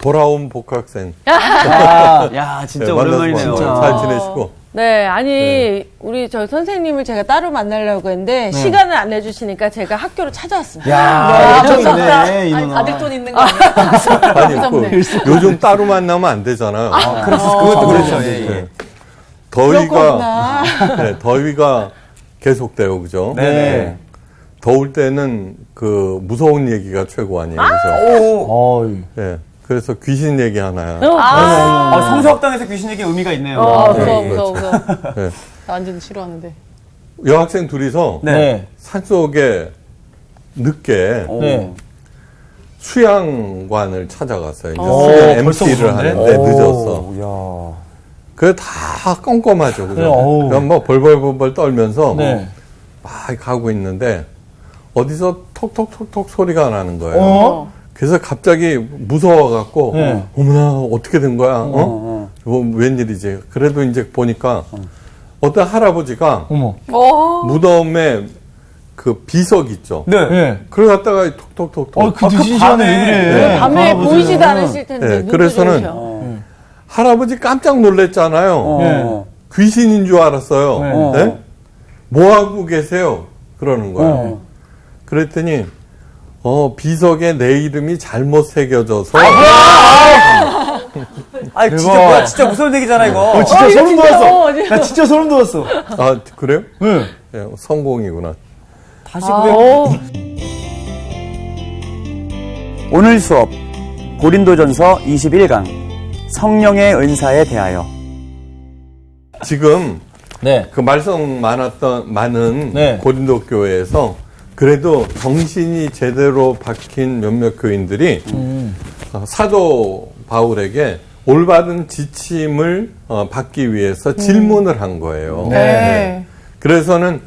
돌아온 복학생. 야, 진짜 네, 오랜만이네요. 잘 지내시고. 네, 아니, 우리 저 선생님을 제가 따로 만나려고 했는데, 시간을 안 내주시니까 제가 학교로 찾아왔습니다. 야, 네, 좀 있네, 이 아니, 누나. 받을 돈 있는 거 아니에요? 아니, 요즘 따로 만나면 안 되잖아요. 그것도 그렇죠. 예. 더위가, 네, 더위가 계속돼요, 그죠? 네. 더울 때는 그 무서운 얘기가 최고 아니에요, 그죠? 어이. 네. 그래서 귀신 얘기 하나요. 성서학당에서 귀신 얘기 의미가 있네요. 무서워. 네. 나 완전 싫어하는데. 여학생 둘이서 네. 산속에 늦게 네. 수양관을 찾아갔어요. 이제 오, 수양 벌써 MC를 무섭네. 하는데 늦었어. 야. 그래 다 껌껌하죠, 그죠? 네, 어우. 그럼 뭐 벌벌벌 떨면서 네. 막 가고 있는데 어디서 톡톡톡톡 소리가 나는 거예요. 어? 그래서 갑자기 무서워갖고 네. 어머나 어떻게 된 거야? 뭐 웬일이지? 그래도 이제 보니까 어떤 할아버지가 어머. 무덤에 그 비석 있죠. 네. 네. 그걸 갖다가 톡톡톡톡. 그 늦은 시간에 왜 그래? 밤에 할아버지는. 보이지도 않으실 텐데. 네, 눈도 그래서는 좋으셔. 할아버지 깜짝 놀랐잖아요. 네. 귀신인 줄 알았어요. 네. 네? 뭐 하고 계세요? 그러는 거예요. 그랬더니 비석에 내 이름이 잘못 새겨져서 아, 진짜 뭐야? 진짜 무서운 얘기잖아, 이거. 진짜 소름 진짜 돋았어. 나 진짜 소름 돋았어. 아 그래요? 네. 네, 성공이구나. 다시 오늘 수업 고린도전서 21강 성령의 은사에 대하여. 지금 네. 그 말썽 많은 네. 고린도 교회에서 그래도 정신이 제대로 박힌 몇몇 교인들이 사도 바울에게 올바른 지침을 받기 위해서 질문을 한 거예요. 네. 그래서는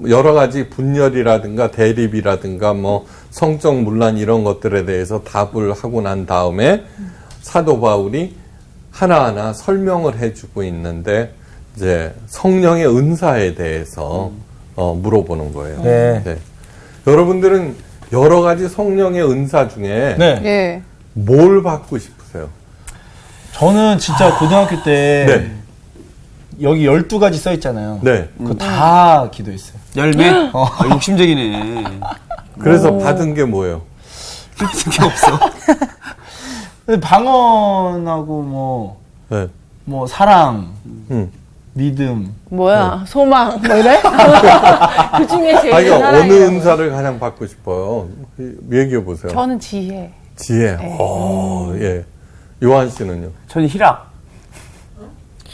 여러 가지 분열이라든가 대립이라든가 뭐 성적 문란 이런 것들에 대해서 답을 하고 난 다음에 사도 바울이 하나하나 설명을 해주고 있는데 이제 성령의 은사에 대해서 물어보는 거예요. 네. 여러분들은 여러 가지 성령의 은사 중에 네. 예. 뭘 받고 싶으세요? 저는 진짜 고등학교 때 네. 여기 12가지 써 있잖아요. 네. 그거 다 기도했어요. 열매? 욕심쟁이네. 그래서 받은 게 뭐예요? 그게 없어. 근데 방언하고 네. 뭐 사랑, 음. 믿음. 뭐야, 소망, 뭐 이래? 그 중에 제일 아니, 어느 사랑이라고요. 은사를 가장 받고 싶어요? 얘기해 보세요. 저는 지혜. 지혜. 예. 요한 씨는요? 저는 희락.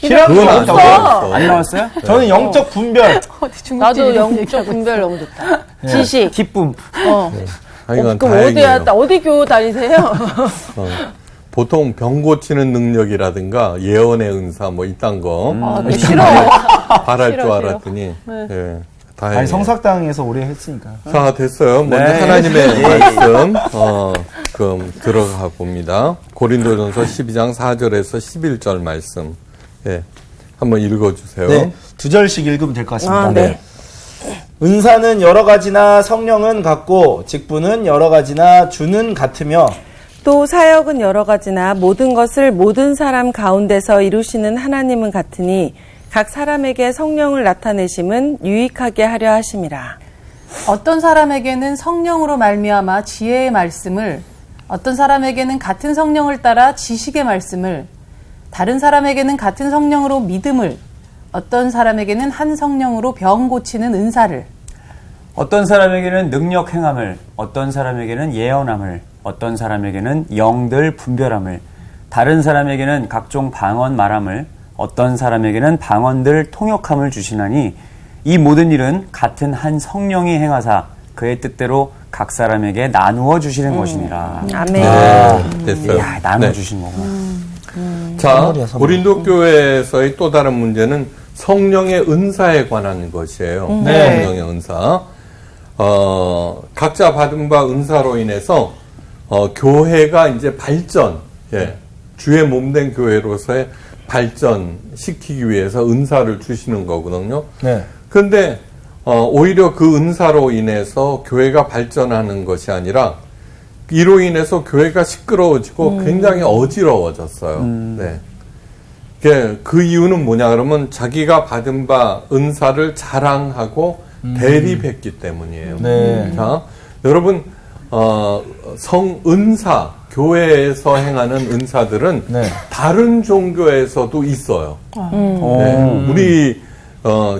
그건 안 없어. 나왔어. 안 나왔어요? 저는 영적 분별. 나도 영적 분별 너무 좋다. 지식. 기쁨. 하여간 그럼 다행이에요. 어디 교회 다니세요? 보통 병 고치는 능력이라든가 예언의 은사 뭐 이딴 거 네, 싫어. 바랄 싫어, 줄 싫어. 알았더니 예, 다행이에요. 아니, 성삭당에서 오래 했으니까. 자, 됐어요. 먼저 네. 하나님의 말씀 그럼 들어가 봅니다. 고린도전서 12장 4절에서 11절 말씀. 예. 한번 읽어 주세요. 네. 2절씩 읽으면 될 것 같습니다. 네. 은사는 여러 가지나 성령은 같고 직분은 여러 가지나 주는 같으며 또 사역은 여러 가지나 모든 것을 모든 사람 가운데서 이루시는 하나님은 같으니 각 사람에게 성령을 나타내심은 유익하게 하려 하심이라. 어떤 사람에게는 성령으로 말미암아 지혜의 말씀을, 어떤 사람에게는 같은 성령을 따라 지식의 말씀을, 다른 사람에게는 같은 성령으로 믿음을, 어떤 사람에게는 한 성령으로 병 고치는 은사를, 어떤 사람에게는 능력 행함을, 어떤 사람에게는 예언함을, 어떤 사람에게는 영들 분별함을, 다른 사람에게는 각종 방언 말함을, 어떤 사람에게는 방언들 통역함을 주시나니 이 모든 일은 같은 한 성령이 행하사 그의 뜻대로 각 사람에게 나누어 주시는 것이니라. 아멘. 네, 됐어요. 이야, 나누어 네. 주신 거구나. 자, 선물이야, 선물. 고린도 교회에서의 또 다른 문제는 성령의 은사에 관한 것이에요. 네. 성령의 은사. 각자 받은 바 은사로 인해서 교회가 이제 발전, 주의 몸된 교회로서의 발전시키기 위해서 은사를 주시는 거거든요. 네. 그런데 오히려 그 은사로 인해서 교회가 발전하는 것이 아니라 이로 인해서 교회가 시끄러워지고 굉장히 어지러워졌어요. 네. 그 이유는 뭐냐 그러면 자기가 받은 바 은사를 자랑하고 대립했기 때문이에요. 네. 자, 여러분 성은사 교회에서 행하는 은사들은 네. 다른 종교에서도 있어요. 오. 네. 우리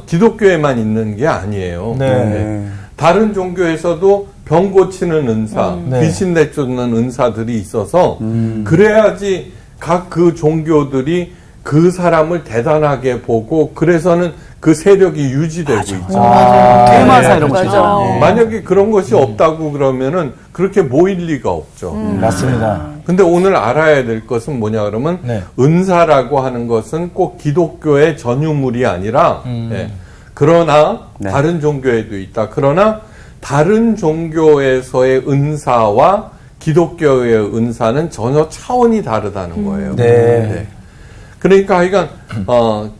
기독교에만 있는 게 아니에요. 네. 다른 종교에서도 병 고치는 은사, 네. 귀신 내쫓는 은사들이 있어서 그래야지 각 그 종교들이 그 사람을 대단하게 보고 그래서는 그 세력이 유지되고 있죠. 테마사 이런 거 맞아. 있죠. 네. 만약에 그런 것이 없다고 그러면은 그렇게 모일 리가 없죠. 맞습니다. 근데 오늘 알아야 될 것은 뭐냐 그러면 네. 은사라고 하는 것은 꼭 기독교의 전유물이 아니라 예. 그러나 네. 다른 종교에도 있다. 그러나 다른 종교에서의 은사와 기독교의 은사는 전혀 차원이 다르다는 거예요. 네. 그러니까 하여간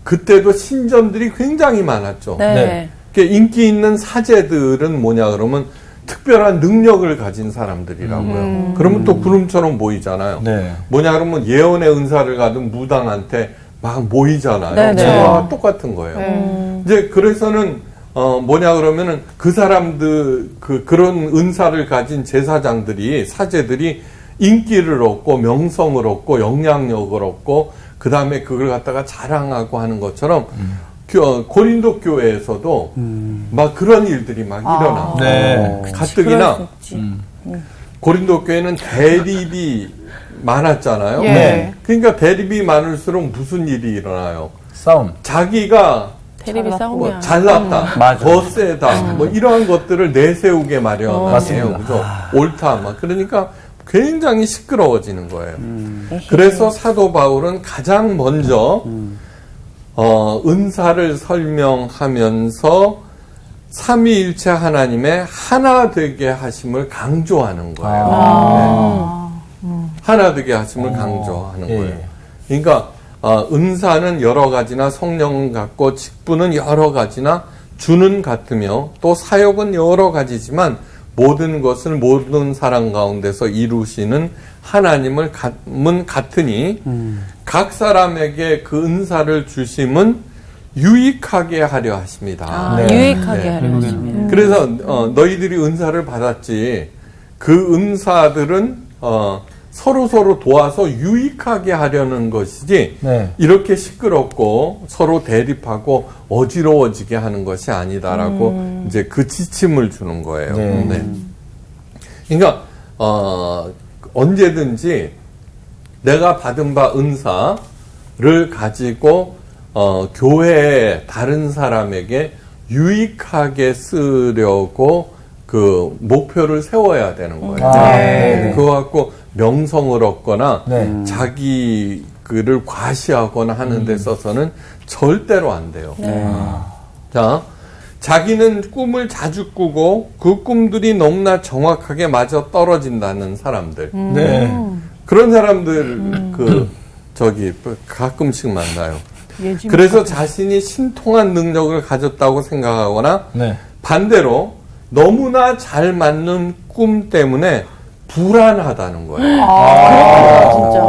그때도 신전들이 굉장히 많았죠. 네. 네. 이렇게 인기 있는 사제들은 뭐냐 그러면 특별한 능력을 가진 사람들이라고요. 그러면 또 구름처럼 보이잖아요. 네. 뭐냐 그러면 예언의 은사를 가진 무당한테 막 모이잖아요. 네네. 그거와 똑같은 거예요. 이제 그래서는 뭐냐 그러면은 그 사람들 그런 은사를 가진 제사장들이 사제들이 인기를 얻고 명성을 얻고 영향력을 얻고 그 다음에 그걸 갖다가 자랑하고 하는 것처럼 고린도 교회에서도 막 그런 일들이 막 일어나. 네. 가뜩이나 고린도 교회는 대립이 많았잖아요. 예. 네. 그러니까 대립이 많을수록 무슨 일이 일어나요? 싸움. 자기가 대립이 싸움이야. 뭐 잘났다, 맞아. 더 세다, 뭐 이러한 것들을 내세우게 마련이에요. 맞습니다. 그죠? 옳다, 막 그러니까 굉장히 시끄러워지는 거예요. 그래서 사도 바울은 가장 먼저 은사를 설명하면서 삼위일체 하나님의 하나 되게 하심을 강조하는 거예요. 네. 하나 되게 하심을 강조하는 예. 거예요. 그러니까 은사는 여러 가지나 성령 같고 직분은 여러 가지나 주는 같으며 또 사역은 여러 가지지만 모든 것을 모든 사람 가운데서 이루시는 하나님을 같으니 각 사람에게 그 은사를 주심은 유익하게 하려 하십니다. 네. 유익하게 네. 하려고 하십니다. 그래서 너희들이 은사를 받았지 그 은사들은 서로 도와서 유익하게 하려는 것이지 네. 이렇게 시끄럽고 서로 대립하고 어지러워지게 하는 것이 아니다라고 이제 그 지침을 주는 거예요. 네. 네. 그러니까 언제든지 내가 받은 바 은사를 가지고 교회의 다른 사람에게 유익하게 쓰려고 그 목표를 세워야 되는 거예요. 네. 그거 갖고 명성을 얻거나 네. 자기 그를 과시하거나 하는 데 써서는 절대로 안 돼요. 자, 자기는 꿈을 자주 꾸고 그 꿈들이 너무나 정확하게 맞아 떨어진다는 사람들. 네. 그런 사람들 가끔씩 만나요. 그래서 자신이 신통한 능력을 가졌다고 생각하거나 네. 반대로 너무나 잘 맞는 꿈 때문에 불안하다는 거예요. 진짜.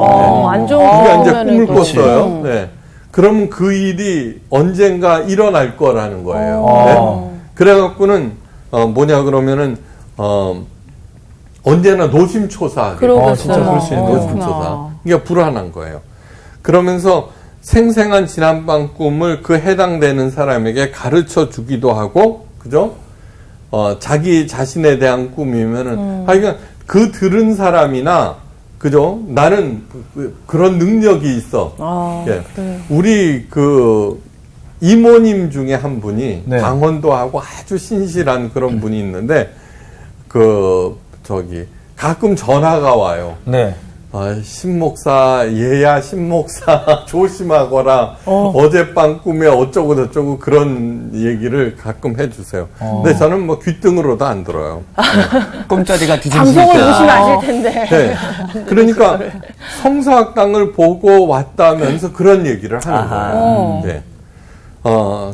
안 좋은 우리가 이제 꿈면은 꿈을 꿨어요. 네. 그러면 그 일이 언젠가 일어날 거라는 거예요. 네? 그래갖고는 뭐냐 그러면은 언제나 노심초사하게. 그러겠어요. 진짜 그럴 수 있는 노심초사. 그러니까 불안한 거예요. 그러면서 생생한 지난밤 꿈을 그 해당되는 사람에게 가르쳐 주기도 하고, 그죠? 자기 자신에 대한 꿈이면은, 하여간 그 들은 사람이나, 그죠? 나는 그런 능력이 있어. 예. 우리 이모님 중에 한 분이 네. 방언도 하고 아주 신실한 그런 분이 있는데, 가끔 전화가 와요. 네. 신목사, 얘야 신목사 조심하거라. 어젯밤 꿈에 어쩌고 저쩌고 그런 얘기를 가끔 해주세요. 근데 저는 뭐 귓등으로도 안 들어요. 꿈자리가 뒤집힐 방송을 때. 보시면 아실 텐데. 네. 그러니까 성서학당을 보고 왔다면서 그런 얘기를 하는 거예요. 네.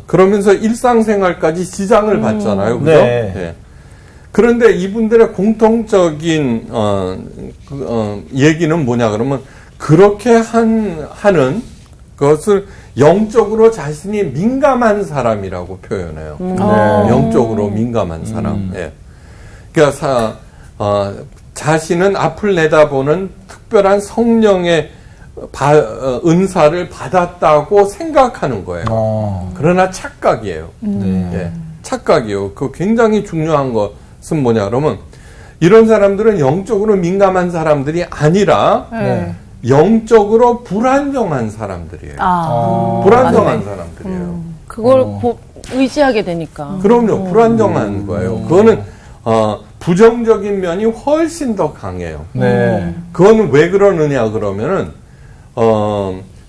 그러면서 일상생활까지 지장을 받잖아요. 그죠? 네. 네. 그런데 이분들의 공통적인 얘기는 뭐냐 그러면 그렇게 하는 것을 영적으로 자신이 민감한 사람이라고 표현해요. 영적으로 민감한 사람. 예. 그러니까 자신은 앞을 내다보는 특별한 성령의 은사를 받았다고 생각하는 거예요. 그러나 착각이에요. 예. 착각이요. 그 굉장히 중요한 것은 뭐냐 그러면 이런 사람들은 영적으로 민감한 사람들이 아니라 영적으로 불안정한 사람들이에요. 불안정한 사람들이에요. 그걸 의지하게 되니까. 그럼요. 불안정한 거예요. 그거는 부정적인 면이 훨씬 더 강해요. 그거는 왜 그러느냐 그러면은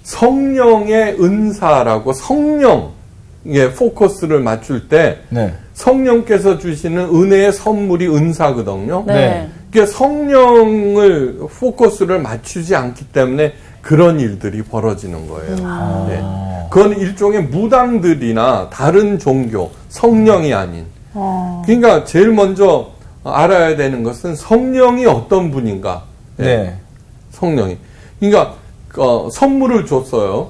성령의 은사라고 성령에 포커스를 맞출 때 성령께서 주시는 은혜의 선물이 은사거든요. 네. 그러니까 성령을 포커스를 맞추지 않기 때문에 그런 일들이 벌어지는 거예요. 네. 그건 일종의 무당들이나 다른 종교, 성령이 아닌. 그러니까 제일 먼저 알아야 되는 것은 성령이 어떤 분인가. 성령이. 그러니까 선물을 줬어요.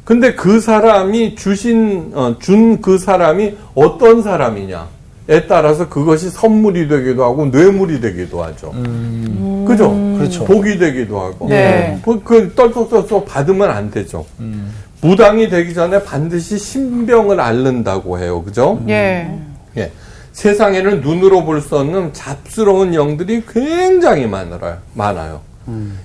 근데 그 사람이 준 그 사람이 어떤 사람이냐에 따라서 그것이 선물이 되기도 하고 뇌물이 되기도 하죠. 그죠? 그렇죠. 복이 되기도 하고. 네. 그 떨떡떨떡 받으면 안 되죠. 무당이 되기 전에 반드시 신병을 앓는다고 해요. 그죠? 예. 예. 세상에는 눈으로 볼 수 없는 잡스러운 영들이 굉장히 많아요.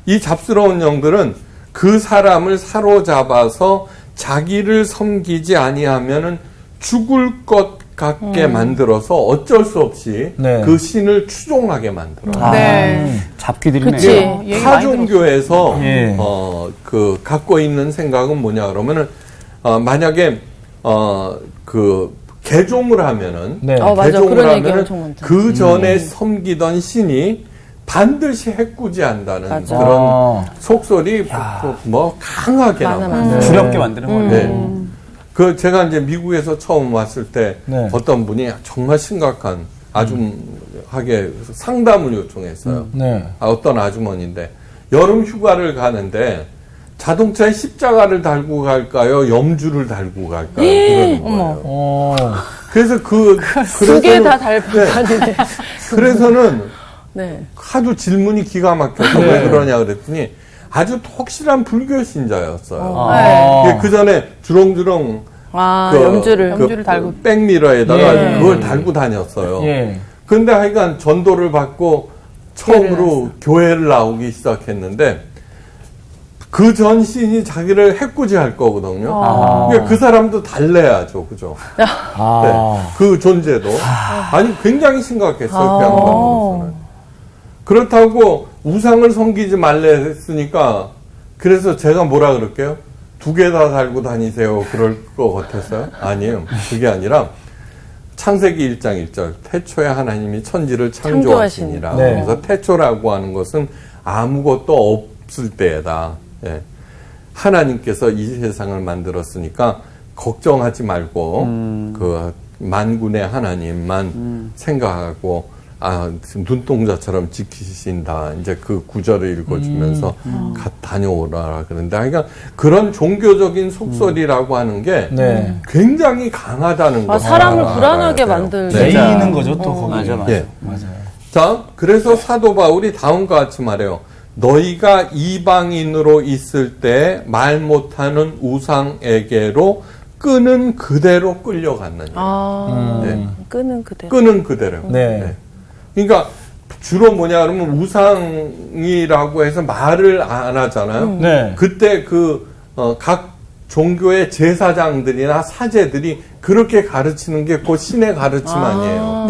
이 잡스러운 영들은 그 사람을 사로잡아서 자기를 섬기지 아니하면은 죽을 것 같게 만들어서 어쩔 수 없이 그 신을 추종하게 만들어요. 네. 잡기들이네. 그치. 얘기 많이 타종교에서 예. 그 갖고 있는 생각은 뭐냐 그러면은 만약에 그 개종을 하면은 맞아. 개종을 그런 얘기 하면은 엄청 많죠. 그 전에 섬기던 신이 반드시 해꾸지한다는 맞아. 그런 속설이 뭐 강하게 많아, 나와요. 많아. 두렵게 만드는 거예요. 네. 그 제가 이제 미국에서 처음 왔을 때 어떤 분이 정말 심각한 아줌하게 상담을 요청했어요. 어떤 아주머니인데 여름 휴가를 가는데 자동차에 십자가를 달고 갈까요? 염주를 달고 갈까요? 그러는 거예요. 그래서 두 개 다 달고 다니네. 그래서는 네. 하도 질문이 기가 막혀서 왜 그러냐 그랬더니 아주 독실한 불교 신자였어요. 그 전에 주렁주렁 염주를 달고. 백미러에다가 그걸 달고 다녔어요. 근데 하여간 전도를 받고 처음으로 교회를 나오기 시작했는데 그 전 신이 자기를 해꾸지할 거거든요. 그러니까 그 사람도 달래야죠, 그죠? 네, 그 존재도 아니 굉장히 심각했어요, 그 양반으로서는. 그렇다고 우상을 섬기지 말래 했으니까 그래서 제가 뭐라 그럴게요? 두 개 다 달고 다니세요. 그럴 것 같았어요? 아니에요. 그게 아니라 창세기 1장 1절 태초에 하나님이 천지를 창조하시니라. 그래서 태초라고 하는 것은 아무것도 없을 때에다. 예. 하나님께서 이 세상을 만들었으니까 걱정하지 말고 그 만군의 하나님만 생각하고 눈동자처럼 지키신다. 이제 그 구절을 읽어주면서 다녀오라. 그런데 그러니까 그런 종교적인 속설이라고 하는 게 굉장히 강하다는 거죠. 사람을 불안하게 만들죠. 매이는 거죠, 또 거기. 맞아. 예. 자, 그래서 사도 바울이 다음과 같이 말해요. 너희가 이방인으로 있을 때 말 못하는 우상에게로 끄는 그대로 끌려갔느냐. 끄는 그대로. 끄는 그대로. 그러니까 주로 뭐냐 그러면 우상이라고 해서 말을 안 하잖아요. 그때 각 종교의 제사장들이나 사제들이 그렇게 가르치는 게 곧 신의 가르침 아니에요.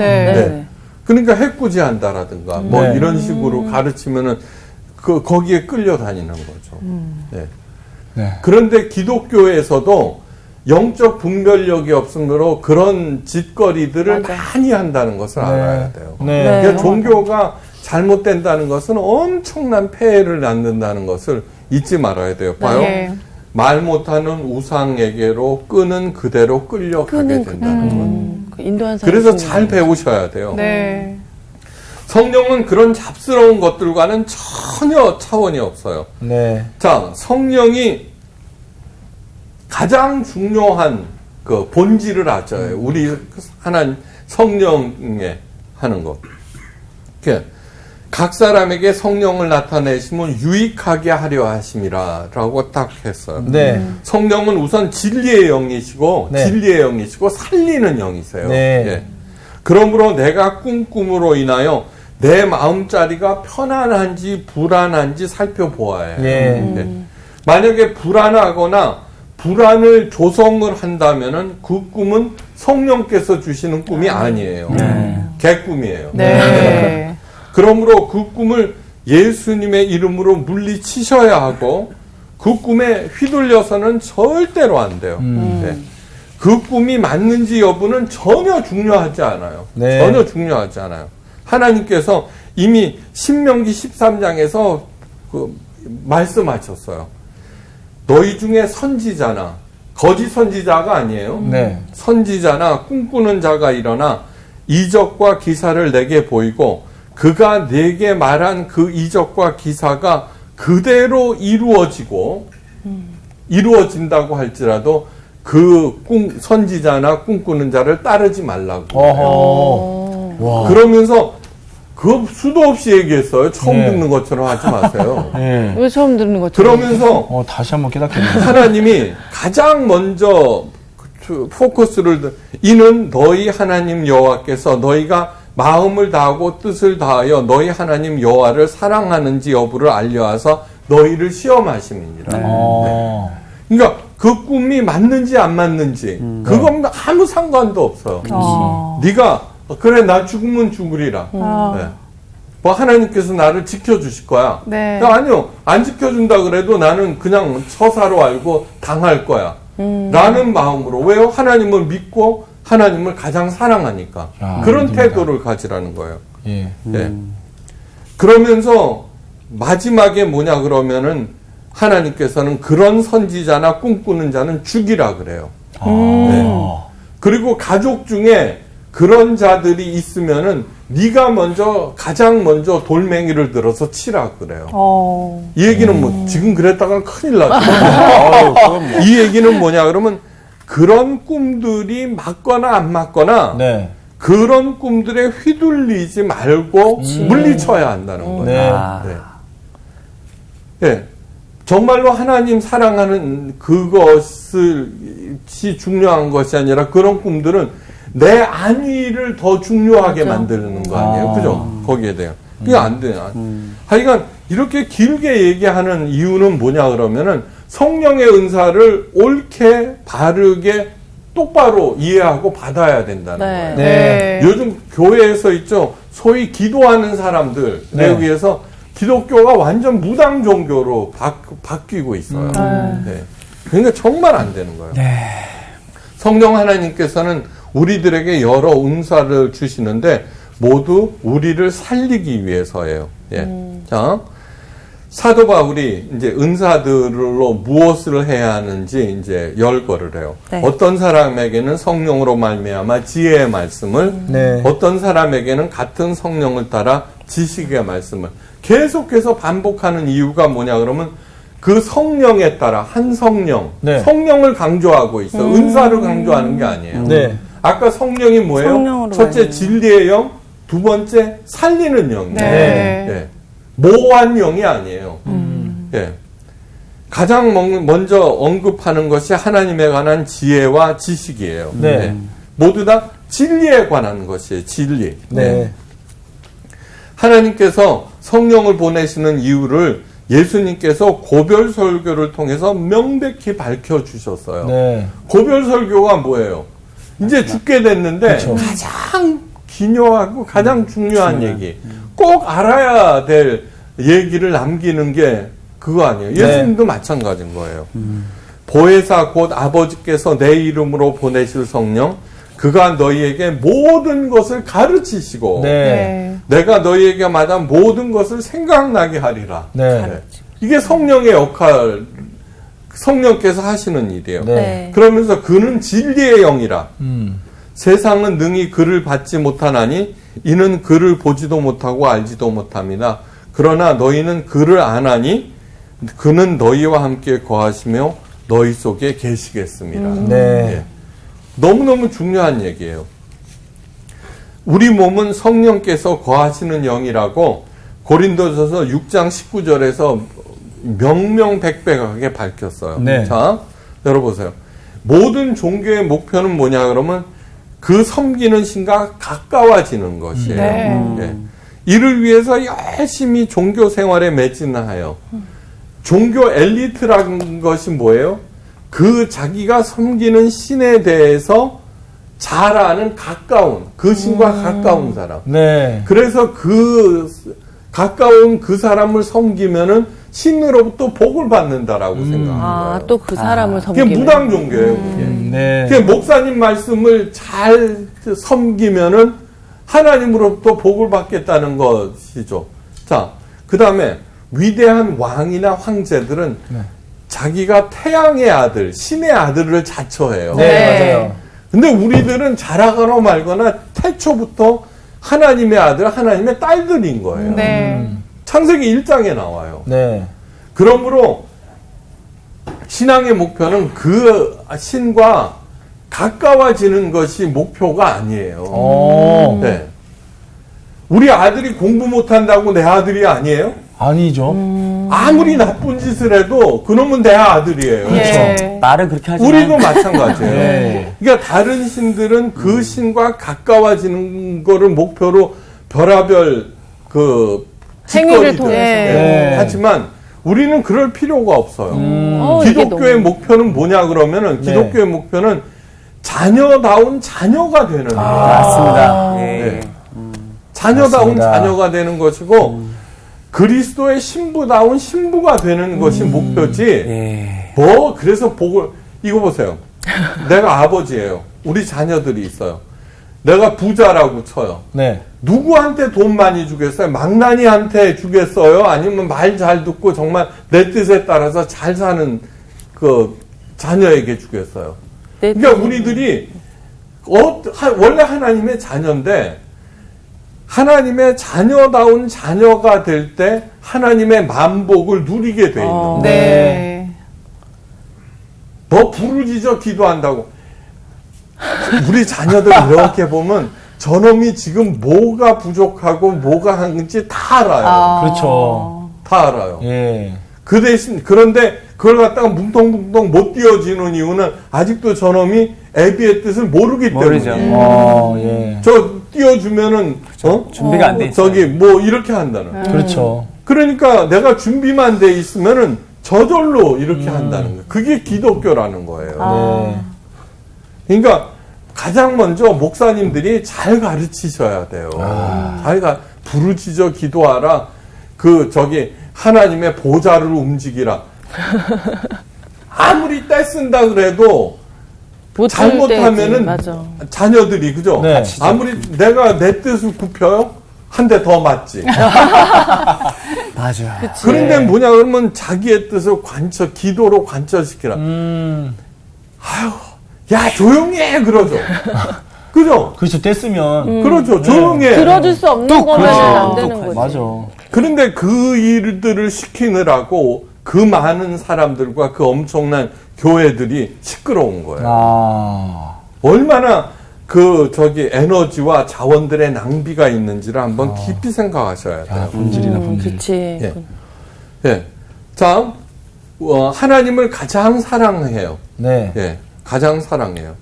그러니까 해꾸지한다라든가 뭐 이런 식으로 가르치면은 거기에 끌려다니는 거죠. 그런데 기독교에서도 영적 분별력이 없으므로 그런 짓거리들을 많이 한다는 것을 알아야 돼요. 그러니까 종교가 잘못된다는 것은 엄청난 폐해를 낳는다는 것을 잊지 말아야 돼요. 봐요. 말 못하는 우상에게로 끄는 그대로 끌려가게 된다는 것. 인도한 사람. 그래서 잘 배우셔야 돼요. 성령은 그런 잡스러운 것들과는 전혀 차원이 없어요. 네. 자, 성령이 가장 중요한 그 본질을 아셔요. 우리 하나님 성령에 하는 것. 이렇게 각 사람에게 성령을 나타내시면 유익하게 하려 하심이라라고 딱 했어요. 네. 성령은 우선 진리의 영이시고 네. 진리의 영이시고 살리는 영이세요. 네. 예. 그러므로 내가 꿈꿈으로 인하여 내 마음자리가 편안한지 불안한지 살펴보아야 해요. 예. 예. 만약에 불안하거나 불안을 조성을 한다면은 그 꿈은 성령께서 주시는 꿈이 아니에요. 개꿈이에요. 네. 그러므로 그 꿈을 예수님의 이름으로 물리치셔야 하고 그 꿈에 휘둘려서는 절대로 안 돼요. 네. 그 꿈이 맞는지 여부는 전혀 중요하지 않아요. 네. 전혀 중요하지 않아요. 하나님께서 이미 신명기 13장에서 말씀하셨어요. 너희 중에 선지자나 거짓 선지자가 아니에요. 네. 선지자나 꿈꾸는 자가 일어나 이적과 기사를 내게 보이고 그가 내게 말한 그 이적과 기사가 그대로 이루어진다고 할지라도 그 선지자나 꿈꾸는 자를 따르지 말라고. 어허. 와. 그러면서 그 수도 없이 얘기했어요. 처음 네. 듣는 것처럼 하지 마세요. 예. 왜 처음 듣는 거죠? 그러면서 다시 한번 깨닫겠네요. 하나님이 가장 먼저 포커스를 이는 너희 하나님 여호와께서 너희가 마음을 다하고 뜻을 다하여 너희 하나님 여호와를 사랑하는지 여부를 알려와서 너희를 시험하심이니라. 그러니까 그 꿈이 맞는지 안 맞는지 그건 아무 상관도 없어요. 네가 그래 나 죽으면 죽으리라. 네. 뭐 하나님께서 나를 지켜주실 거야. 네. 아니요 안 지켜준다 그래도 나는 그냥 처사로 알고 당할 거야. 라는 마음으로 왜요? 하나님을 믿고 하나님을 가장 사랑하니까 그런 믿습니다. 태도를 가지라는 거예요. 예. 네. 그러면서 마지막에 뭐냐 그러면은 하나님께서는 그런 선지자나 꿈꾸는 자는 죽이라 그래요. 네. 그리고 가족 중에 그런 자들이 있으면은 네가 가장 먼저 돌멩이를 들어서 치라 그래요. 이 얘기는 뭐 지금 그랬다가 큰일 나죠. 이 얘기는 뭐냐 그러면 그런 꿈들이 맞거나 안 맞거나 네. 그런 꿈들에 휘둘리지 말고 물리쳐야 한다는 거예요. 네. 네. 네. 정말로 하나님 사랑하는 그것이 중요한 것이 아니라 그런 꿈들은 내 안위를 더 중요하게 만드는 거 아니에요. 그죠? 거기에 대한. 그게 안 돼요. 하여간 이렇게 길게 얘기하는 이유는 뭐냐 그러면은 성령의 은사를 옳게 바르게 똑바로 이해하고 받아야 된다는 거예요. 네. 요즘 교회에서 있죠. 소위 기도하는 사람들에 네. 의해서 기독교가 완전 무당 종교로 바뀌고 있어요. 네. 그러니까 정말 안 되는 거예요. 성령 하나님께서는 우리들에게 여러 은사를 주시는데 모두 우리를 살리기 위해서예요. 예. 자, 사도 바울이 이제 은사들로 무엇을 해야 하는지 이제 열거를 해요. 네. 어떤 사람에게는 성령으로 말미암아 지혜의 말씀을, 네. 어떤 사람에게는 같은 성령을 따라 지식의 말씀을 계속해서 반복하는 이유가 뭐냐 그러면 그 성령에 따라 한 성령, 네. 성령을 강조하고 있어. 은사를 강조하는 게 아니에요. 네. 아까 성령이 뭐예요? 성령으로 첫째 말미암아. 진리의 영, 두 번째 살리는 영이에요. 네. 예. 모호한 영이 아니에요. 예. 가장 먼저 언급하는 것이 하나님에 관한 지혜와 지식이에요. 네. 예. 모두 다 진리에 관한 것이에요. 진리. 네. 하나님께서 성령을 보내시는 이유를 예수님께서 고별 설교를 통해서 명백히 밝혀주셨어요. 네. 고별 설교가 뭐예요? 이제 죽게 됐는데 그쵸. 가장 기묘하고 가장 중요한 얘기, 꼭 알아야 될 얘기를 남기는 게 그거 아니에요. 예수님도 마찬가지인 거예요. 보혜사 곧 아버지께서 내 이름으로 보내실 성령, 그가 너희에게 모든 것을 가르치시고 네. 내가 너희에게 말한 모든 것을 생각나게 하리라. 네. 이게 성령의 역할, 성령께서 하시는 일이에요. 네. 그러면서 그는 진리의 영이라. 세상은 능히 그를 받지 못하나니 이는 그를 보지도 못하고 알지도 못함이나 그러나 너희는 그를 아나니 그는 너희와 함께 거하시며 너희 속에 계시겠습니다. 네. 예. 너무너무 중요한 얘기예요. 우리 몸은 성령께서 거하시는 영이라고 고린도전서 6장 19절에서 명명백백하게 밝혔어요. 네. 자, 열어보세요. 모든 종교의 목표는 뭐냐 그러면 그 섬기는 신과 가까워지는 것이에요. 네. 예. 이를 위해서 열심히 종교 생활에 매진하여 종교 엘리트라는 것이 뭐예요? 그 자기가 섬기는 신에 대해서 잘 아는 가까운 그 신과 가까운 사람. 네. 그래서 그 가까운 그 사람을 섬기면은 신으로부터 복을 받는다라고 생각하는 거예요. 또 그 사람을 그게 섬기는. 무당 종교예요. 그게. 네. 그게 목사님 말씀을 잘 섬기면은 하나님으로부터 복을 받겠다는 것이죠. 자, 그 다음에 위대한 왕이나 황제들은 자기가 태양의 아들, 신의 아들을 자처해요. 네, 맞아요. 근데 우리들은 자라거나 말거나 태초부터 하나님의 아들, 하나님의 딸들인 거예요. 네. 창세기 1장에 나와요. 네. 그러므로 신앙의 목표는 그 신과 가까워지는 것이 목표가 아니에요. 어. 네. 우리 아들이 공부 못한다고 내 아들이 아니에요? 아니죠. 아무리 나쁜 짓을 해도 그놈은 내 아들이에요. 예. 말은 그렇게 하지만 우리도 마찬가지예요. 네. 그러니까 다른 신들은 그 신과 가까워지는 거를 목표로 별하별 그 행위를 짓거리들. 통해서. 네. 하지만 우리는 그럴 필요가 없어요. 이게 기독교의 너무- 목표는 뭐냐 그러면은 네. 기독교의 목표는 자녀다운 자녀가 되는 거예요. 맞습니다. 예. 네. 자녀다운 맞습니다. 자녀가 되는 것이고 그리스도의 신부다운 신부가 되는 것이 목표지. 예. 뭐 그래서 복을 이거 보세요. 내가 아버지예요. 우리 자녀들이 있어요. 내가 부자라고 쳐요. 네. 누구한테 돈 많이 주겠어요? 망나니한테 주겠어요? 아니면 말 잘 듣고 정말 내 뜻에 따라서 잘 사는 그 자녀에게 주겠어요? 그러니까 우리들이 원래 하나님의 자녀인데 하나님의 자녀다운 자녀가 될 때 하나님의 만복을 누리게 돼 있는 거예요. 네. 너 부르짖어 기도한다고. 우리 자녀들 이렇게 보면 저놈이 지금 뭐가 부족하고 뭐가 하는지 다 알아요. 그렇죠. 다 알아요. 예. 그 대신 그런데 그걸 갖다가 뭉텅뭉텅 못 띄워지는 이유는 아직도 저놈이 애비의 뜻을 모르기 모르죠. 때문이에요. 예. 저 띄워주면은 준비가 안 돼 있어요. 저기 뭐 이렇게 한다는. 그렇죠. 그러니까 내가 준비만 돼 있으면은 저절로 이렇게 한다는 거예요. 그게 기독교라는 거예요. 네. 그러니까 가장 먼저 목사님들이 잘 가르치셔야 돼요. 부르짖어 기도하라. 하나님의 보좌를 움직이라. 아무리 떼쓴다 그래도 못 잘못하면은 맞아. 자녀들이 그죠? 네. 아무리 내가 내 뜻을 굽혀요? 한 대 더 맞지. 맞아. 그런데 뭐냐 그러면 자기의 뜻을 기도로 관철시키라. 야 조용히 해 그러죠. 그죠? 그렇죠. 뗐으면. 그렇죠. 조용히 해. 들어줄 수 없는 거면 그렇죠. 안 되는 거지. 맞아. 그런데 그 일들을 시키느라고 그 많은 사람들과 그 엄청난 교회들이 시끄러운 거예요. 아. 얼마나 에너지와 자원들의 낭비가 있는지를 한번 깊이 생각하셔야 돼요. 본질이나 본질. 그치. 예. 예. 자, 하나님을 가장 사랑해요. 네. 예. 가장 사랑해요.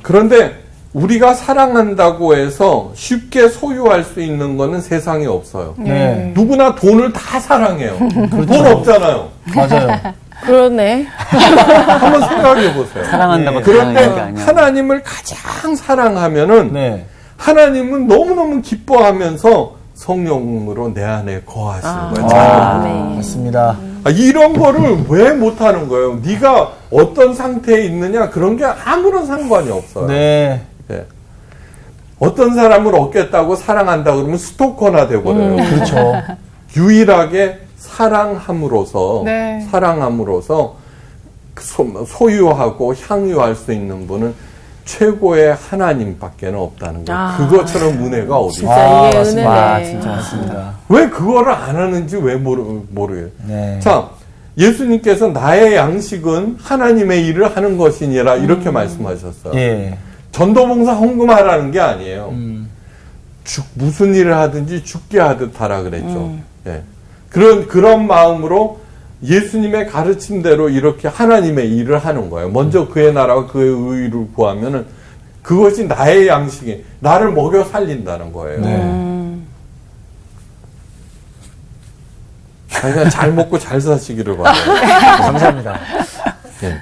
그런데 우리가 사랑한다고 해서 쉽게 소유할 수 있는 거는 세상에 없어요. 네. 누구나 돈을 다 사랑해요. 돈 없잖아요. 맞아요. 그러네. 한번 생각해 보세요. 사랑한다고 예. 사랑하는 그런데 게 아니야. 하나님을 가장 사랑하면은 네. 하나님은 너무너무 기뻐하면서 성령으로 내 안에 거하시는 거예요. 아멘. 맞습니다. 이런 거를 왜 못하는 거예요? 네가 어떤 상태에 있느냐 그런 게 아무런 상관이 없어요. 네. 예. 어떤 사람을 얻겠다고 사랑한다 그러면 스토커나 돼버려요. 그렇죠. 유일하게 사랑함으로써 네. 소유하고 향유할 수 있는 분은 최고의 하나님밖에는 없다는 거예요. 아. 그것처럼 은혜가 어디 있어요? 진짜 이게 맞습니다. 은혜네. 와, 진짜 맞습니다. 왜 그거를 안 하는지 왜 모르겠어요. 네. 자, 예수님께서 나의 양식은 하나님의 일을 하는 것이니라 이렇게 말씀하셨어요. 예. 전도봉사 헌금하라는 게 아니에요. 무슨 일을 하든지 죽게 하듯 하라 그랬죠. 예. 그런 마음으로 예수님의 가르침대로 이렇게 하나님의 일을 하는 거예요. 먼저 그의 나라와 그의 의를 구하면은 그것이 나의 양식이 나를 먹여 살린다는 거예요. 그러니까 잘 먹고 잘 사시기를 바라요. 감사합니다. 예.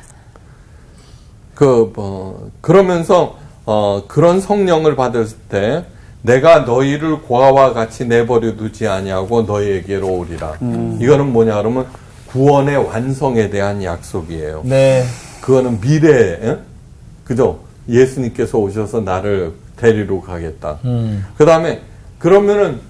그러면서 그런 성령을 받을 때 내가 너희를 고아와 같이 내버려 두지 아니하고 너희에게로 오리라. 이거는 뭐냐 그러면 구원의 완성에 대한 약속이에요. 네. 그거는 미래에, 예? 그죠? 예수님께서 오셔서 나를 데리러 가겠다. 그 다음에, 그러면은,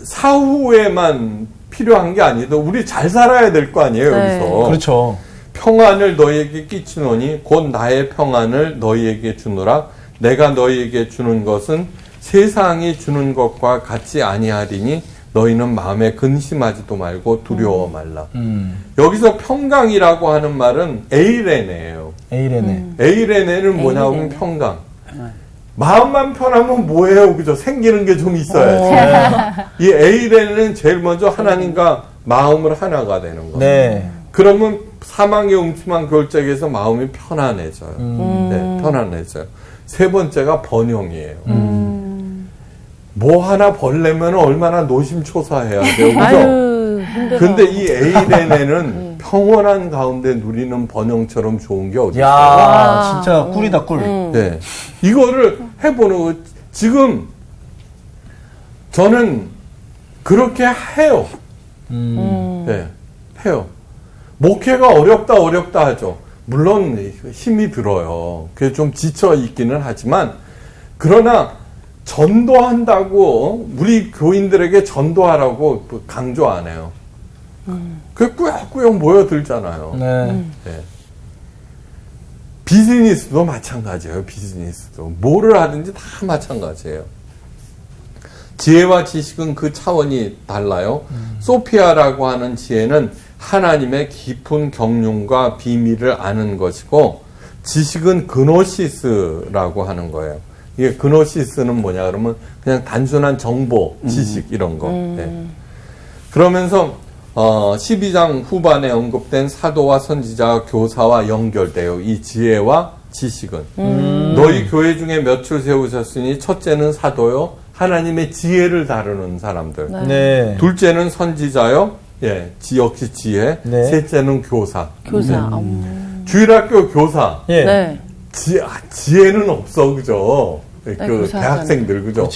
사후에만 필요한 게 아니고, 우리 잘 살아야 될 거 아니에요, 네. 여기서. 그렇죠. 평안을 너희에게 끼치노니, 곧 나의 평안을 너희에게 주노라. 내가 너희에게 주는 것은 세상이 주는 것과 같이 아니하리니, 너희는 마음에 근심하지도 말고 두려워 말라. 여기서 평강이라고 하는 말은 에이레네예요. 에이레네. 에이레네는 뭐냐고 하면 평강. 마음만 편하면 뭐예요? 그죠? 생기는 게 좀 있어야지. 이 에이레네는 제일 먼저 하나님과 마음을 하나가 되는 거예요. 네. 그러면 사망의 음침한 골짜기에서 마음이 편안해져요. 네, 편안해져요. 세 번째가 번영이에요. 뭐 하나 벌려면 얼마나 노심초사해야 돼요. 그죠? 아유, 힘들어. 근데 이 에이레네는 평온한 가운데 누리는 번영처럼 좋은 게 어디 있어요? 야, 진짜 꿀이다, 꿀. 네. 이거를 해보는 거. 지금 저는 그렇게 해요. 네. 해요. 목회가 어렵다 하죠. 물론 힘이 들어요. 그게 좀 지쳐 있기는 하지만 그러나 전도한다고 우리 교인들에게 전도하라고 강조 안 해요. 그게 꾸역꾸역 모여들잖아요. 네. 네. 비즈니스도 마찬가지예요. 비즈니스도 뭐를 하든지 다 마찬가지예요. 지혜와 지식은 그 차원이 달라요. 소피아라고 하는 지혜는 하나님의 깊은 경륜과 비밀을 아는 것이고, 지식은 그노시스라고 하는 거예요. 이게 그노시스는 뭐냐 그러면 그냥 단순한 정보, 지식 이런 거. 네. 그러면서 12장 후반에 언급된 사도와 선지자와 교사와 연결돼요. 이 지혜와 지식은. 너희 교회 중에 몇을 세우셨으니 첫째는 사도요. 하나님의 지혜를 다루는 사람들. 네. 둘째는 선지자요. 예, 역시 지혜. 네. 셋째는 교사. 교사. 주일학교 교사. 예. 네. 지혜는 없어, 그죠? 그 교사하잖아요. 대학생들, 그죠?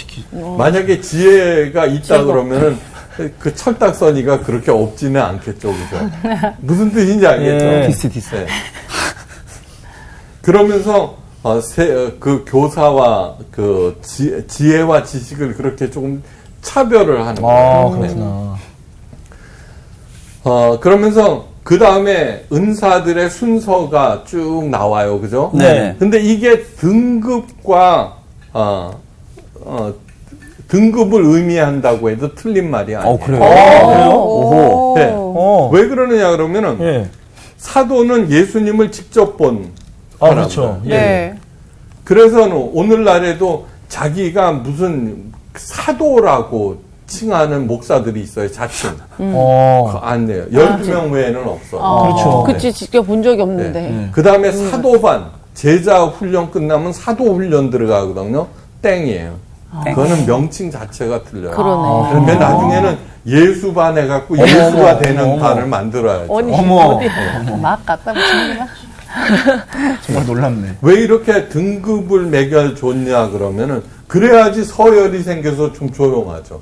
만약에 지혜가 있다 제법. 그러면은 그 철딱서니가 그렇게 없지는 않겠죠, 그죠? 무슨 뜻인지 알겠죠? 예. 디스. 네. 그러면서 그 교사와 그 지혜와 지식을 그렇게 조금 차별을 하는 거예요. 네. 그렇구나. 그러면서 그 다음에 은사들의 순서가 쭉 나와요, 그죠? 네. 근데 이게 등급과 등급을 의미한다고 해도 틀린 말이 아니에요. 그래요? 오호. 네. 왜 그러느냐 그러면은 예. 사도는 예수님을 직접 본 사람들. 그렇죠. 예. 네. 그래서 오늘날에도 자기가 무슨 사도라고 칭하는 목사들이 있어요, 자칭. 안 돼요. 12명 외에는 없어. 그렇죠. 그치, 직접 본 적이 없는데. 그 다음에 사도반, 제자 훈련 끝나면 사도 훈련 들어가거든요. 땡이에요. 그거는 명칭 자체가 틀려요. 그러네. 그런데 나중에는 예수반 해갖고 예수가 되는 반을 만들어야죠. 아니, 어머. 막 갖다 붙이는구나. 정말 놀랍네. 왜 이렇게 등급을 매겨줬냐 그러면은 그래야지 서열이 생겨서 좀 조용하죠.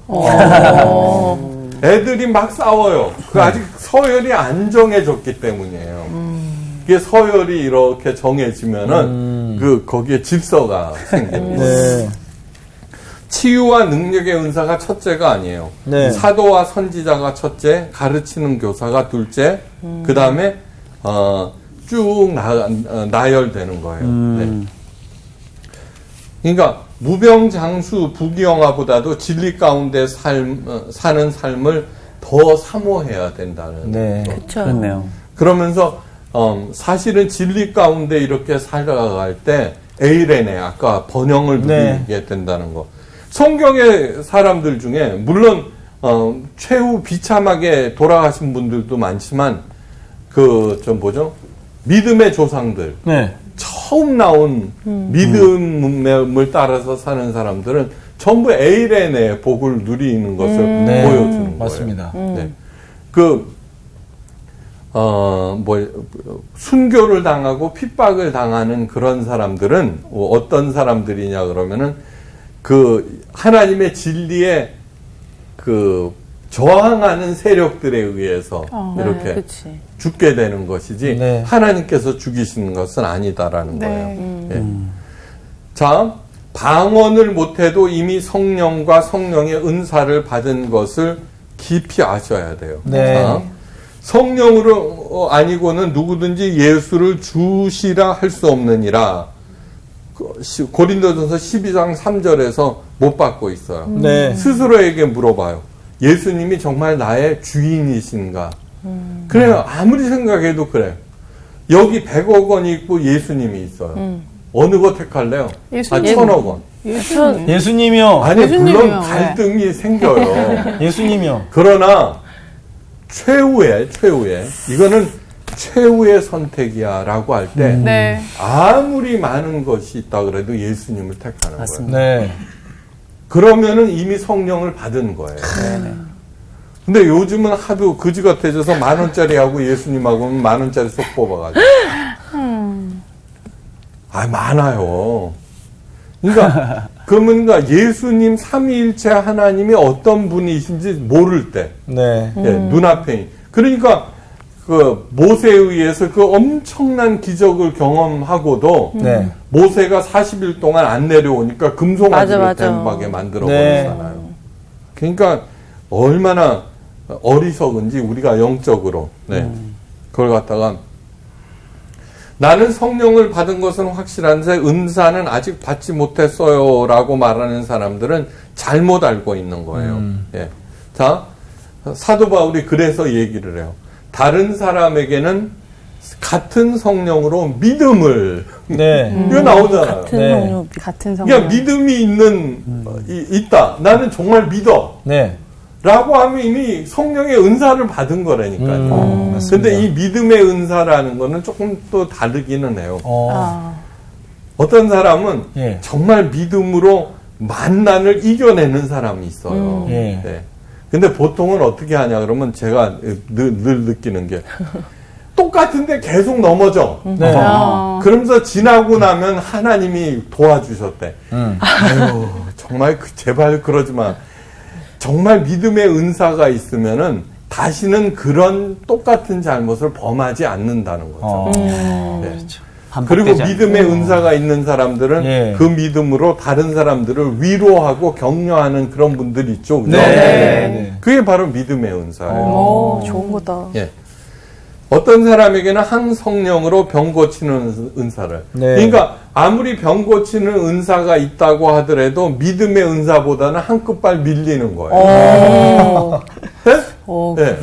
애들이 막 싸워요. 그 아직 서열이 안 정해졌기 때문이에요. 이게 서열이 이렇게 정해지면은 거기에 질서가 생깁니다. 네. 치유와 능력의 은사가 첫째가 아니에요. 네. 사도와 선지자가 첫째, 가르치는 교사가 둘째, 그 다음에 쭉 나열되는 거예요. 네. 그러니까 무병장수 부귀영화보다도 진리 가운데 사는 삶을 더 사모해야 된다는 네. 거. 그렇죠. 그렇네요. 그러면서 사실은 진리 가운데 이렇게 살아갈 때 에이레네 아까 번영을 누리게 네. 된다는 거. 성경의 사람들 중에 물론 최후 비참하게 돌아가신 분들도 많지만 믿음의 조상들 네. 처음 나온 믿음을 따라서 사는 사람들은 전부 에이레네 복을 누리는 것을 보여주는 거예요. 맞습니다. 네. 순교를 당하고 핍박을 당하는 그런 사람들은 어떤 사람들이냐 그러면은 하나님의 진리에 저항하는 세력들에 의해서 이렇게 그치. 죽게 되는 것이지 네. 하나님께서 죽이시는 것은 아니다라는 네. 거예요. 예. 자, 방언을 못해도 이미 성령과 성령의 은사를 받은 것을 깊이 아셔야 돼요. 네. 자, 성령으로 아니고는 누구든지 예수를 주시라 할 수 없느니라. 고린도전서 12장 3절에서 못 받고 있어요. 네. 스스로에게 물어봐요. 예수님이 정말 나의 주인이신가? 그래요. 아무리 생각해도 그래요. 여기 100억 원이 있고 예수님이 있어요. 어느 거 택할래요? 예수님. 1000억 원. 예수님이요. 아니, 예수님이요. 물론 갈등이 생겨요. 예수님이요. 그러나 최후의 이거는 최후의 선택이야 라고 할 때 네. 아무리 많은 것이 있다 그래도 예수님을 택하는 맞습니다. 거예요. 네. 그러면은 이미 성령을 받은 거예요. 근데 요즘은 하도 그지 같아져서 10,000원짜리 하고 예수님하고는 10,000원짜리 쏙 뽑아가지고. 많아요. 그러니까 예수님 삼위일체 하나님이 어떤 분이신지 모를 때, 네. 예, 눈앞에. 그러니까 모세에 의해서 엄청난 기적을 경험하고도 네. 모세가 40일 동안 안 내려오니까 금송아지를 맞아. 댐박에 만들어 네. 버리잖아요. 그러니까 얼마나 어리석은지 우리가 영적으로 그걸 갖다가 나는 성령을 받은 것은 확실한데 은사는 아직 받지 못했어요 라고 말하는 사람들은 잘못 알고 있는 거예요. 예. 자, 사도 바울이 그래서 얘기를 해요. 다른 사람에게는 같은 성령으로 믿음을 네. 이거 나오잖아요. 같은 네. 성령. 같은 성령. 그러니까 믿음이 있다. 나는 정말 믿어. 네. 라고 하면 이미 성령의 은사를 받은 거라니까요. 맞습니다. 근데 이 믿음의 은사라는 거는 조금 또 다르기는 해요. 어떤 사람은 예. 정말 믿음으로 만난을 이겨내는 사람이 있어요. 예. 네. 근데 보통은 어떻게 하냐 그러면 제가 늘 느끼는 게 똑같은데 계속 넘어져. 네. 그러면서 지나고 나면 하나님이 도와주셨대. 아유, 정말 제발 그러지 마. 정말 믿음의 은사가 있으면은 다시는 그런 똑같은 잘못을 범하지 않는다는 거죠. 네. 그리고 반복되지 믿음의 은사가 있는 사람들은 예. 그 믿음으로 다른 사람들을 위로하고 격려하는 그런 분들 있죠. 그죠? 네. 그게 바로 믿음의 은사예요. 오, 좋은 거다. 예. 어떤 사람에게는 한 성령으로 병 고치는 은사를. 네. 그러니까 아무리 병 고치는 은사가 있다고 하더라도 믿음의 은사보다는 한 끗발 밀리는 거예요. 네? 네.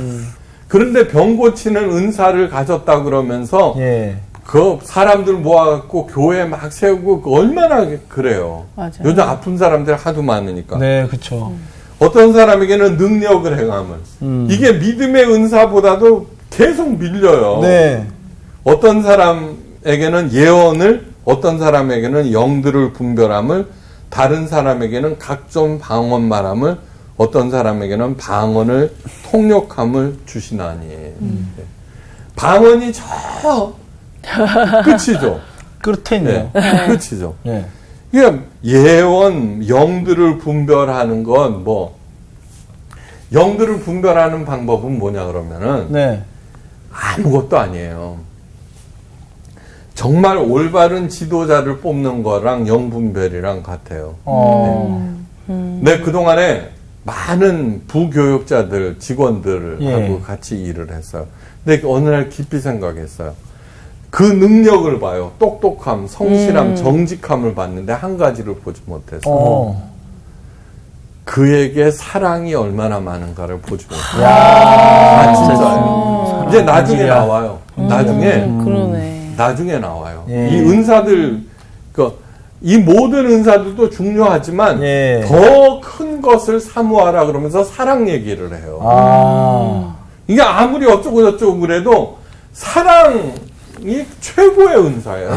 그런데 병 고치는 은사를 가졌다 그러면서 예. 그 사람들 모아갖고 교회 막 세우고 얼마나 그래요. 맞아요. 요즘 아픈 사람들 하도 많으니까. 네, 그쵸. 어떤 사람에게는 능력을 행함을. 이게 믿음의 은사보다도 계속 밀려요. 네. 어떤 사람에게는 예언을, 어떤 사람에게는 영들을 분별함을, 다른 사람에게는 각종 방언 말함을, 어떤 사람에게는 방언을 통역함을 주시나니. 네. 방언이 저 끝이죠. 끝에 있네요. 네. 끝이죠. 예. 그러니까 예언, 영들을 분별하는 건 영들을 분별하는 방법은 뭐냐 그러면은 네. 아무것도 아니에요. 정말 올바른 지도자를 뽑는 거랑 영분별이랑 같아요. 네, 그동안에 많은 부교육자들, 직원들하고 예. 같이 일을 했어요. 근데 어느 날 깊이 생각했어요. 그 능력을 봐요. 똑똑함, 성실함, 정직함을 봤는데 한 가지를 보지 못해서 그에게 사랑이 얼마나 많은가를 보지 못해요. 진짜요. 이제 나중에 나와요. 나중에 나와요. 예. 이 은사들, 이 모든 은사들도 중요하지만 예. 더 큰 것을 사모하라 그러면서 사랑 얘기를 해요. 이게 아무리 어쩌고 그래도 사랑이 최고의 은사예요.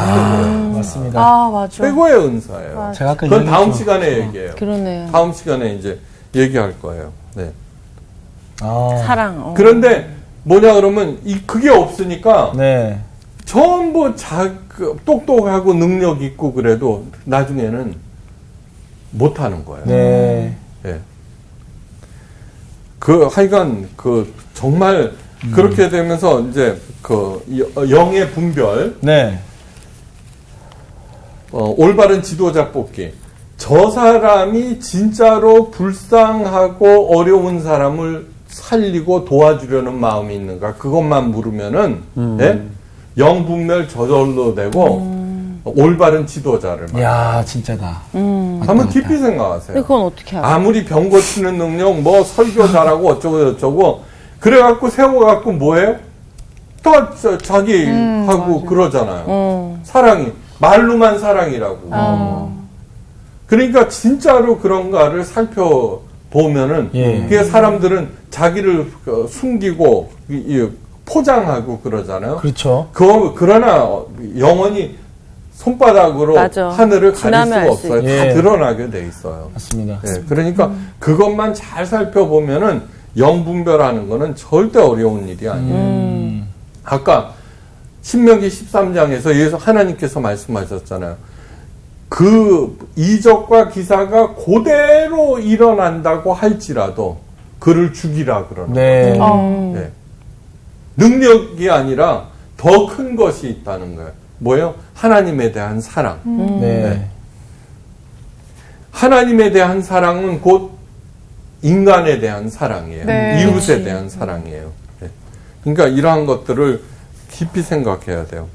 맞습니다. 아, 맞아. 최고의 은사예요. 제가 아까 그건 다음 얘기했죠. 시간에 얘기해요. 그러네요. 다음 시간에 이제 얘기할 거예요. 네. 사랑. 그런데 뭐냐 그러면 그게 없으니까 네. 전부 똑똑하고 능력 있고 그래도 나중에는 못하는 거예요. 네. 예. 하여간 정말 그렇게 되면서 이제 영의 분별, 네. 올바른 지도자 뽑기. 저 사람이 진짜로 불쌍하고 어려운 사람을 살리고 도와주려는 마음이 있는가 그것만 물으면은 예? 영분별 저절로 되고 올바른 지도자를 야, 진짜다. 한번 깊이 생각하세요. 근데 그건 어떻게 알아? 아무리 병 고치는 능력, 뭐 설교 잘하고 어쩌고 그래갖고 세워갖고 뭐해요? 다 자기 하고 그러잖아요. 사랑이 말로만 사랑이라고. 그러니까 진짜로 그런가를 살펴보면은 그게 사람들은 자기를 숨기고 포장하고 그러잖아요. 그렇죠. 그러나 영원히 손바닥으로 맞아. 하늘을 가릴 지나면 수가 알 수 없어요. 다 예. 드러나게 돼 있어요. 맞습니다. 예, 그러니까 그것만 잘 살펴보면은 영분별하는 거는 절대 어려운 일이 아니에요. 아까 신명기 13장에서 하나님께서 말씀하셨잖아요. 그 이적과 기사가 그대로 일어난다고 할지라도 그를 죽이라 그러는 네. 거예요. 예. 능력이 아니라 더 큰 것이 있다는 거예요. 뭐예요? 하나님에 대한 사랑. 네. 하나님에 대한 사랑은 곧 인간에 대한 사랑이에요. 네. 이웃에 대한 사랑이에요. 네. 그러니까 이러한 것들을 깊이 생각해야 돼요.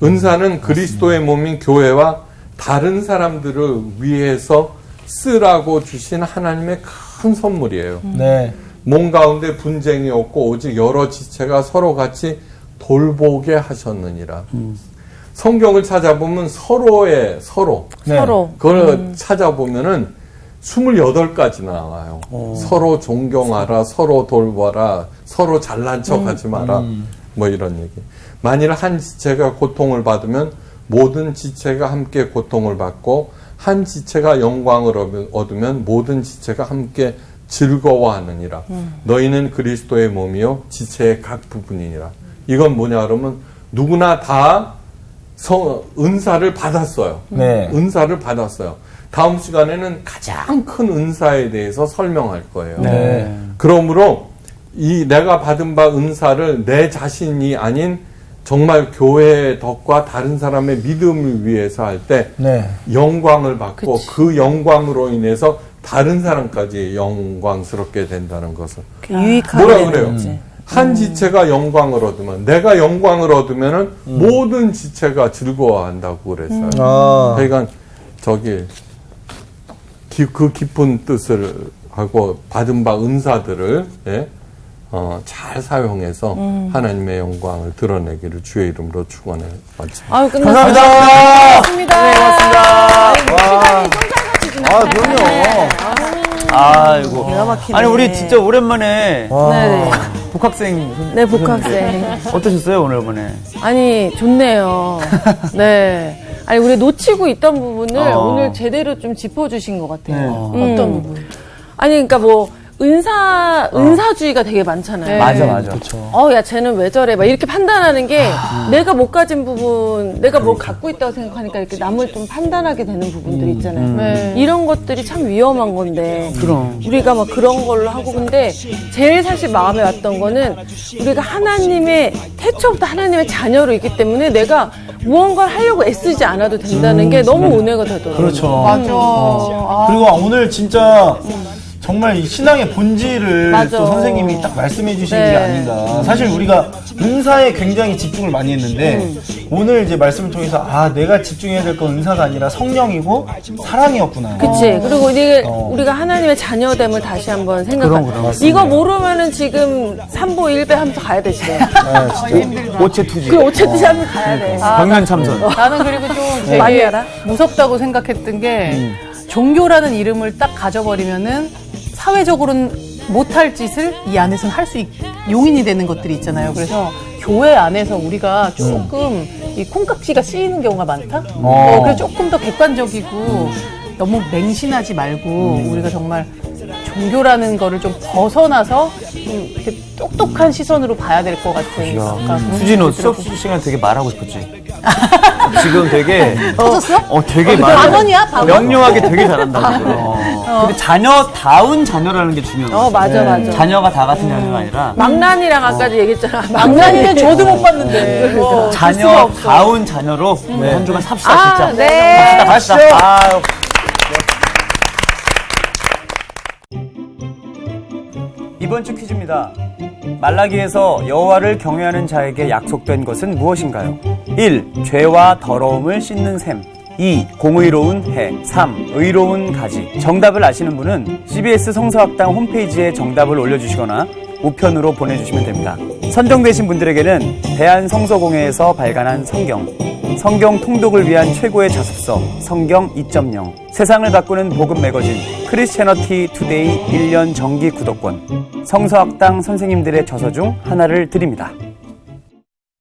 은사는 그리스도의 몸인 교회와 다른 사람들을 위해서 쓰라고 주신 하나님의 큰 선물이에요. 네. 몸 가운데 분쟁이 없고 오직 여러 지체가 서로 같이 돌보게 하셨느니라. 성경을 찾아보면 서로 네. 서로. 그걸 찾아보면은 28가지 나와요. 서로 존경하라, 서로 돌봐라, 서로 잘난 척 하지 마라. 뭐 이런 얘기. 만일 한 지체가 고통을 받으면 모든 지체가 함께 고통을 받고 한 지체가 영광을 얻으면 모든 지체가 함께 즐거워하느니라. 너희는 그리스도의 몸이요 지체의 각 부분이니라. 이건 뭐냐 그러면 누구나 다 은사를 받았어요. 네. 은사를 받았어요. 다음 시간에는 가장 큰 은사에 대해서 설명할 거예요. 네. 그러므로 이 내가 받은 바 은사를 내 자신이 아닌 정말 교회의 덕과 다른 사람의 믿음을 위해서 할 때 네. 영광을 받고 그 영광으로 인해서 다른 사람까지 영광스럽게 된다는 것을 유익하게 뭐라 되는 그래요? 거지. 한 지체가 영광을 얻으면 내가 영광을 얻으면은 모든 지체가 즐거워한다고 그랬어요. 그러니까 그 깊은 뜻을 하고 받은 바 은사들을 잘 사용해서 하나님의 영광을 드러내기를 주의 이름으로 축원해 마칩니다. 아유, 감사합니다. 끝났습니다. 네, 고맙습니다. 시간이 쏜살같이 지났어요. 그럼요. 아이고. 기가 막히네. 아니, 우리 진짜 오랜만에 네. 복학생. 네, 복학생. 어떠셨어요, 오랜만에? 아니, 좋네요. 네. 아니, 우리 놓치고 있던 부분을 오늘 제대로 좀 짚어주신 것 같아요. 어떤 부분? 아니, 그러니까 뭐, 은사주의가 되게 많잖아요. 네. 맞아. 그렇죠. 야, 쟤는 왜 저래? 막 이렇게 판단하는 게 내가 못 가진 부분, 내가 뭘 갖고 있다고 생각하니까 이렇게 남을 좀 판단하게 되는 부분들이 있잖아요. 네. 이런 것들이 참 위험한 건데. 그럼. 우리가 막 그런 걸로 하고 근데 제일 사실 마음에 왔던 거는 우리가 하나님의 태초부터 하나님의 자녀로 있기 때문에 내가 무언가를 하려고 애쓰지 않아도 된다는 게 너무 은혜가 되더라고요. 그렇죠. 맞아. 그리고 오늘 진짜 정말 이 신앙의 본질을 맞아. 또 선생님이 딱 말씀해 주신 네. 게 아닌가. 사실 우리가 은사에 굉장히 집중을 많이 했는데 오늘 이제 말씀을 통해서 아, 내가 집중해야 될 건 은사가 아니라 성령이고 사랑이었구나. 그치. 그리고 우리가 하나님의 자녀됨을 다시 한번 생각하고. 이거 모르면은 지금 3보 1배 하면서 가야 돼, 집에. 오체투지. 그 오체투지 하면서 가야 돼. 방면 참선. 나는 그리고 좀 되게 많이 알아? 무섭다고 생각했던 게 종교라는 이름을 딱 가져버리면은 사회적으로는 못할 짓을 이 안에서는 할 수 용인이 되는 것들이 있잖아요. 그래서 교회 안에서 우리가 조금 이 콩깍지가 쓰이는 경우가 많다. 그래서 조금 더 객관적이고 너무 맹신하지 말고 우리가 정말 종교라는 거를 좀 벗어나서 좀 이렇게 똑똑한 시선으로 봐야 될 것 같은. 아까 그런 수진 너 생각이 수업 들었고. 시간 되게 말하고 싶었지? 지금 되게 터졌어? 되게 박원이야, 박원. 명료하게 되게 잘한다. 지금. 근데 자녀다운 자녀라는 게 중요해요. 맞아, 맞아. 자녀가 다 같은 자녀가 아니라 망난이랑 아까도 얘기했잖아. 망나니는 저도 못 봤는데. 자녀다운 자녀로 한 주간 삽시다 진짜. 네. 갑시다. 아유. 이번 주 퀴즈입니다. 말라기에서 여호와를 경외하는 자에게 약속된 것은 무엇인가요? 1. 죄와 더러움을 씻는 셈. 2. 공의로운 해. 3. 의로운 가지. 정답을 아시는 분은 CBS 성서학당 홈페이지에 정답을 올려주시거나 우편으로 보내주시면 됩니다. 선정되신 분들에게는 대한성서공회에서 발간한 성경 통독을 위한 최고의 자습서 성경 2.0, 세상을 바꾸는 복음 매거진 크리스채너티 투데이 1년 정기 구독권, 성서학당 선생님들의 저서 중 하나를 드립니다.